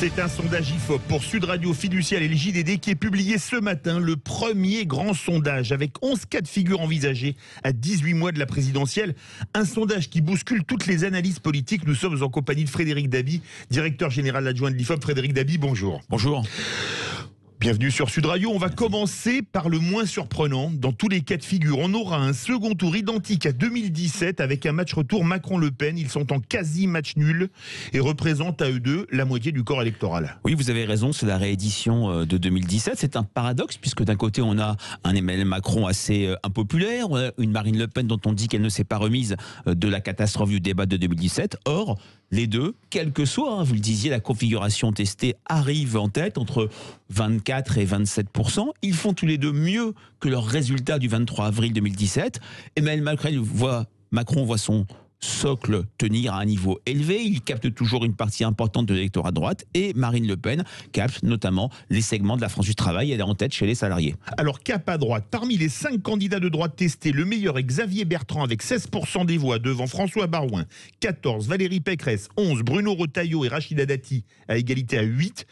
C'est un sondage IFOP pour Sud Radio, Fiducial et le JDD qui est publié ce matin, le premier grand sondage avec 11 cas de figure envisagés à 18 mois de la présidentielle. Un sondage qui bouscule toutes les analyses politiques. Nous sommes en compagnie de Frédéric Dabi, directeur général adjoint de l'IFOP. Frédéric Dabi, bonjour. Bonjour. Bienvenue sur Sud Radio. On va commencer par le moins surprenant. Dans tous les cas de figure, on aura un second tour identique à 2017 avec un match retour Macron-Le Pen. Ils sont en quasi match nul et représentent à eux deux la moitié du corps électoral. Oui, vous avez raison, c'est la réédition de 2017. C'est un paradoxe puisque d'un côté, on a un Emmanuel Macron assez impopulaire, une Marine Le Pen dont on dit qu'elle ne s'est pas remise de la catastrophe du débat de 2017. Or, les deux, quelle que soit, vous le disiez, la configuration testée arrive en tête entre 24 et 27%. Ils font tous les deux mieux que leurs résultats du 23 avril 2017. Emmanuel Macron voit son socle tenir à un niveau élevé, il capte toujours une partie importante de l'électorat de droite, et Marine Le Pen capte notamment les segments de la France du travail, elle est en tête chez les salariés. Alors cap à droite, parmi les 5 candidats de droite testés, le meilleur est Xavier Bertrand avec 16% des voix devant François Baroin, 14, Valérie Pécresse, 11, Bruno Retailleau et Rachida Dati à égalité à 8.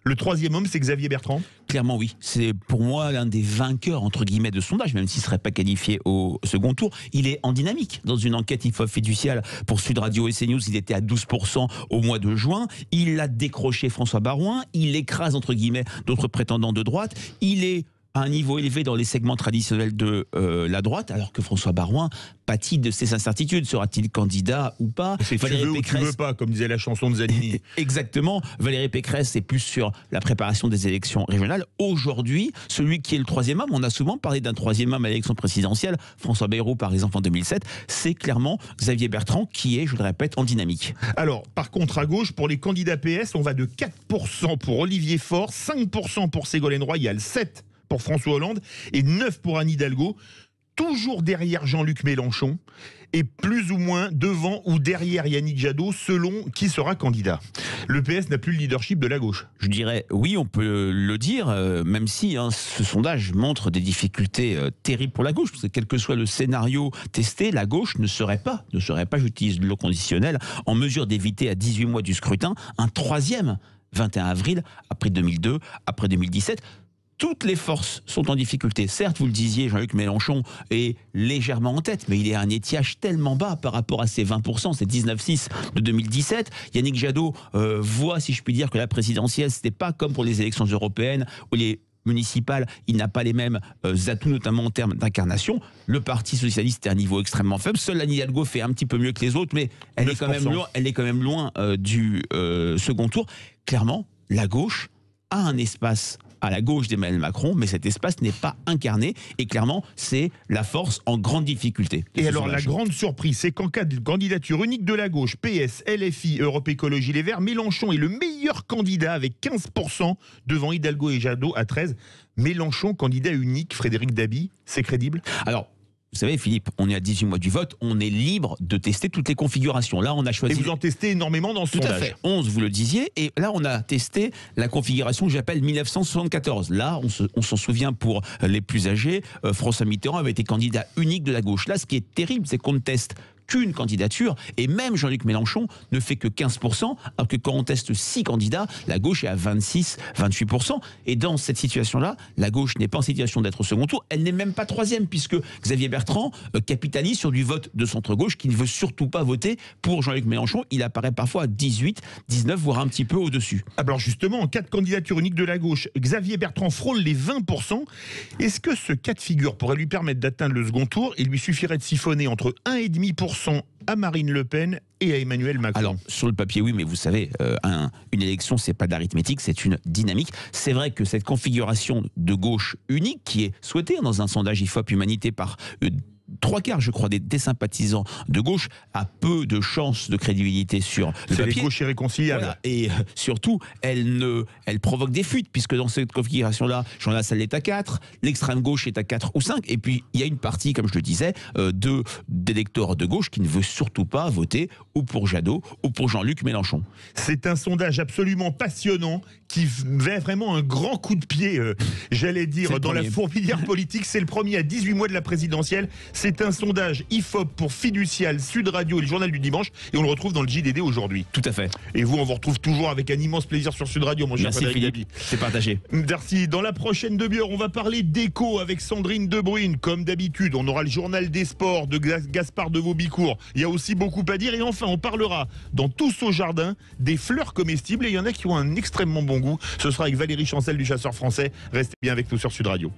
Le troisième homme, c'est Xavier Bertrand? Clairement, oui. C'est pour moi l'un des vainqueurs, entre guillemets, de sondage, même s'il ne serait pas qualifié au second tour. Il est en dynamique. Dans une enquête IFOP Fiducial pour Sud Radio et CNews, il était à 12% au mois de juin. Il a décroché François Baroin. Il écrase, entre guillemets, d'autres prétendants de droite. Il est à un niveau élevé dans les segments traditionnels de la droite, alors que François Baroin pâtit de ses incertitudes. Sera-t-il candidat ou pas? C'est tu veux ou tu veux pas, comme disait la chanson de Zanini. Exactement. Valérie Pécresse est plus sur la préparation des élections régionales. Aujourd'hui, celui qui est le troisième homme, on a souvent parlé d'un troisième homme à l'élection présidentielle, François Bayrou par exemple en 2007, c'est clairement Xavier Bertrand qui est, je le répète, en dynamique. Alors, par contre, à gauche, pour les candidats PS, on va de 4% pour Olivier Faure, 5% pour Ségolène Royal, 7% pour François Hollande et 9% pour Anne Hidalgo, toujours derrière Jean-Luc Mélenchon et plus ou moins devant ou derrière Yannick Jadot selon qui sera candidat. Le PS n'a plus le leadership de la gauche. Je dirais oui, on peut le dire, même si ce sondage montre des difficultés terribles pour la gauche, parce que quel que soit le scénario testé, la gauche ne serait pas, j'utilise le conditionnel, en mesure d'éviter à 18 mois du scrutin un troisième 21 avril après 2002, après 2017. Toutes les forces sont en difficulté. Certes, vous le disiez, Jean-Luc Mélenchon est légèrement en tête, mais il est à un étiage tellement bas par rapport à ses 20%, ses 19,6% de 2017. Yannick Jadot voit, si je puis dire, que la présidentielle, c'était pas comme pour les élections européennes ou les municipales, il n'a pas les mêmes atouts, notamment en termes d'incarnation. Le Parti socialiste est à un niveau extrêmement faible. Seule Anne Hidalgo fait un petit peu mieux que les autres, mais elle est quand même loin du second tour. Clairement, la gauche a un espace à la gauche d'Emmanuel Macron, mais cet espace n'est pas incarné, et clairement, c'est la force en grande difficulté. Et alors, la grande surprise, c'est qu'en cas de candidature unique de la gauche, PS, LFI, Europe Écologie Les Verts, Mélenchon est le meilleur candidat avec 15% devant Hidalgo et Jadot à 13%. Mélenchon, candidat unique, Frédéric Dabi, c'est crédible? Alors, vous savez, Philippe, on est à 18 mois du vote, on est libre de tester toutes les configurations. Là, on a choisi... Et vous en testez énormément dans ce sondage. Tout à fait, 11, vous le disiez, et là, on a testé la configuration que j'appelle 1974. Là, on s'en souvient pour les plus âgés, François Mitterrand avait été candidat unique de la gauche. Là, ce qui est terrible, c'est qu'on ne teste qu'une candidature, et même Jean-Luc Mélenchon ne fait que 15%, alors que quand on teste 6 candidats, la gauche est à 26-28%. Et dans cette situation-là, la gauche n'est pas en situation d'être au second tour, elle n'est même pas troisième, puisque Xavier Bertrand capitalise sur du vote de centre-gauche qui ne veut surtout pas voter pour Jean-Luc Mélenchon. Il apparaît parfois à 18, 19, voire un petit peu au-dessus. Alors justement, en cas de candidature unique de la gauche, Xavier Bertrand frôle les 20%. Est-ce que ce cas de figure pourrait lui permettre d'atteindre le second tour? Il lui suffirait de siphonner entre 1,5% à Marine Le Pen et à Emmanuel Macron. Alors, sur le papier, oui, mais vous savez, une élection, c'est pas d'arithmétique, c'est une dynamique. C'est vrai que cette configuration de gauche unique, qui est souhaitée dans un sondage IFOP Humanité par 3/4, je crois, des sympathisants de gauche, a peu de chances de crédibilité sur le papier. C'est les gauches irréconciliables. Voilà. Et surtout, elle provoque des fuites, puisque dans cette configuration-là, Jean Lassalle est à 4, l'extrême gauche est à 4 ou 5, et puis il y a une partie, comme je le disais, d'électeurs de gauche qui ne veut surtout pas voter ou pour Jadot ou pour Jean-Luc Mélenchon. C'est un sondage absolument passionnant qui met vraiment un grand coup de pied, j'allais dire, dans la fourmilière politique. C'est le premier à 18 mois de la présidentielle. C'est un sondage IFOP pour Fiducial, Sud Radio et le Journal du Dimanche. Et on le retrouve dans le JDD aujourd'hui. Tout à fait. Et vous, on vous retrouve toujours avec un immense plaisir sur Sud Radio, mon cher Merci Frédéric Philippe, Dabi. c'est partagé. Merci. Dans la prochaine demi-heure, on va parler d'éco avec Sandrine Debrune. Comme d'habitude, on aura le journal des sports de Gaspard de Vaubicourt. Il y a aussi beaucoup à dire. Et enfin, on parlera dans Tous au jardin des fleurs comestibles. Et il y en a qui ont un extrêmement bon goût. Ce sera avec Valérie Chancel du Chasseur français. Restez bien avec nous sur Sud Radio.